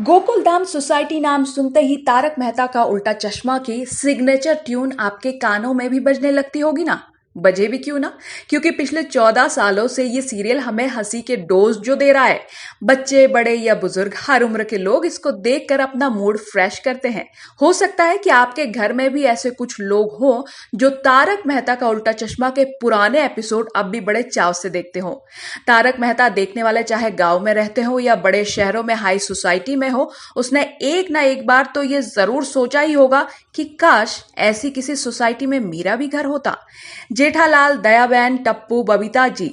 Gokuldham society नाम सुनते ही तारक मेहता का उल्टा चश्मा की सिग्नेचर ट्यून आपके कानों में भी बजने लगती होगी ना। बजे भी क्यों ना, क्योंकि पिछले 14 सालों से ये सीरियल हमें हंसी के डोज जो दे रहा है। बच्चे बड़े या बुजुर्ग हर उम्र के लोग इसको देखकर अपना मूड फ्रेश करते हैं। हो सकता है कि आपके घर में भी ऐसे कुछ लोग हों जो तारक मेहता का उल्टा चश्मा के पुराने एपिसोड अब भी बड़े चाव से देखते हो। तारक मेहता देखने वाले चाहे गांव में रहते हो या बड़े शहरों में हाई सोसाइटी में हो, उसने एक ना एक बार तो ये जरूर सोचा ही होगा कि काश ऐसी किसी सोसाइटी में मेरा भी घर होता। जेठालाल, दयाबेन, टप्पू, बबीता जी,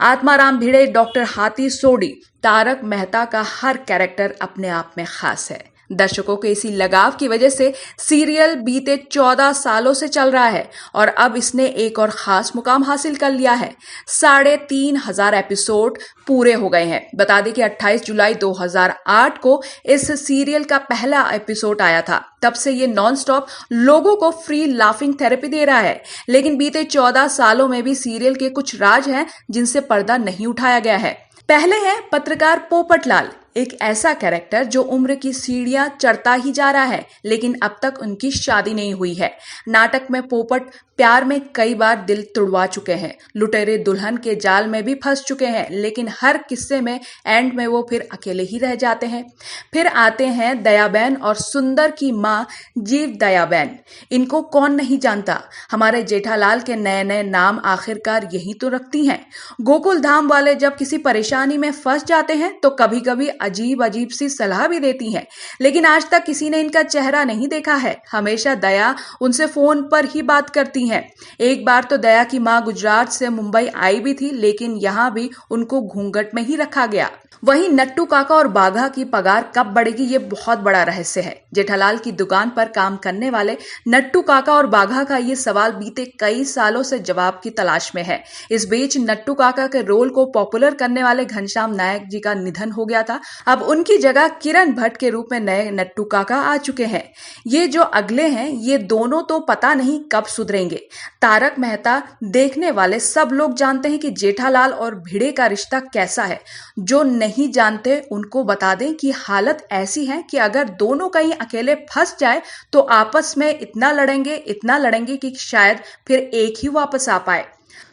आत्माराम भिड़े, डॉक्टर हाथी सोडी, तारक मेहता का हर कैरेक्टर अपने आप में खास है। दर्शकों के इसी लगाव की वजह से सीरियल बीते 14 सालों से चल रहा है और अब इसने एक और खास मुकाम हासिल कर लिया है। 3,500 एपिसोड पूरे हो गए हैं। बता दें कि 28 जुलाई 2008 को इस सीरियल का पहला एपिसोड आया था। तब से ये नॉन स्टॉप लोगों को फ्री लाफिंग थेरेपी दे रहा है। लेकिन बीते 14 सालों में भी सीरियल के कुछ राज हैं जिनसे पर्दा नहीं उठाया गया है। पहले है पत्रकार पोपटलाल, एक ऐसा कैरेक्टर जो उम्र की सीढ़ियां चढ़ता ही जा रहा है, लेकिन अब तक उनकी शादी नहीं हुई है। नाटक में पोपट प्यार में कई बार दिल तुड़वा चुके हैं, लुटेरे दुल्हन के जाल में भी फंस चुके हैं, लेकिन हर किस्से में एंड में वो फिर अकेले ही रह जाते हैं। फिर आते हैं दयाबेन और सुंदर की माँ जीव दयाबेन। इनको कौन नहीं जानता। हमारे जेठालाल के नए नए नाम आखिरकार यही तो रखती हैं। गोकुल धाम वाले जब किसी परेशानी में फंस जाते हैं तो कभी कभी अजीब अजीब सी सलाह भी देती हैं, लेकिन आज तक किसी ने इनका चेहरा नहीं देखा है। हमेशा दया उनसे फोन पर ही बात करती हैं। एक बार तो दया की मां गुजरात से मुंबई आई भी थी, लेकिन यहां भी उनको घूंघट में ही रखा गया। वहीं नट्टू काका और बाघा की पगार कब बढ़ेगी, ये बहुत बड़ा रहस्य है। जेठालाल की दुकान पर काम करने वाले नट्टू काका और बाघा का ये सवाल बीते कई सालों से जवाब की तलाश में है। इस बीच नट्टू काका के रोल को पॉपुलर करने वाले घनश्याम नायक जी का निधन हो गया था। अब उनकी जगह किरण भट्ट के रूप में नए नट्टू काका आ चुके हैं। ये जो अगले हैं, ये दोनों तो पता नहीं कब सुधरेंगे। तारक मेहता देखने वाले सब लोग जानते हैं कि जेठालाल और भिड़े का रिश्ता कैसा है। जो नहीं जानते उनको बता दें कि हालत ऐसी है कि अगर दोनों कहीं अकेले फंस जाए तो आपस में इतना लड़ेंगे कि शायद फिर एक ही वापस आ पाए।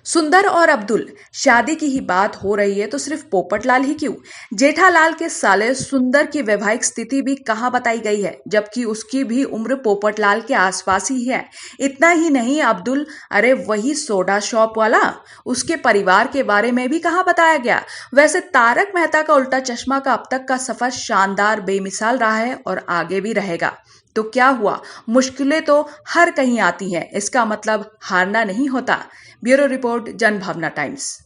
सुंदर और अब्दुल, शादी की ही बात हो रही है तो सिर्फ पोपटलाल ही क्यों, जेठालाल के साले सुंदर की वैवाहिक स्थिति भी कहां बताई गई है, जबकि उसकी भी उम्र पोपटलाल के आसपास ही है। इतना ही नहीं, अब्दुल, अरे वही सोडा शॉप वाला, उसके परिवार के बारे में भी कहां बताया गया। वैसे तारक मेहता का उल्टा चश्मा का अब तक का सफर शानदार, बेमिसाल रहा है और आगे भी रहेगा। तो क्या हुआ, मुश्किलें तो हर कहीं आती हैं, इसका मतलब हारना नहीं होता। Bureau report, Janbhavna times.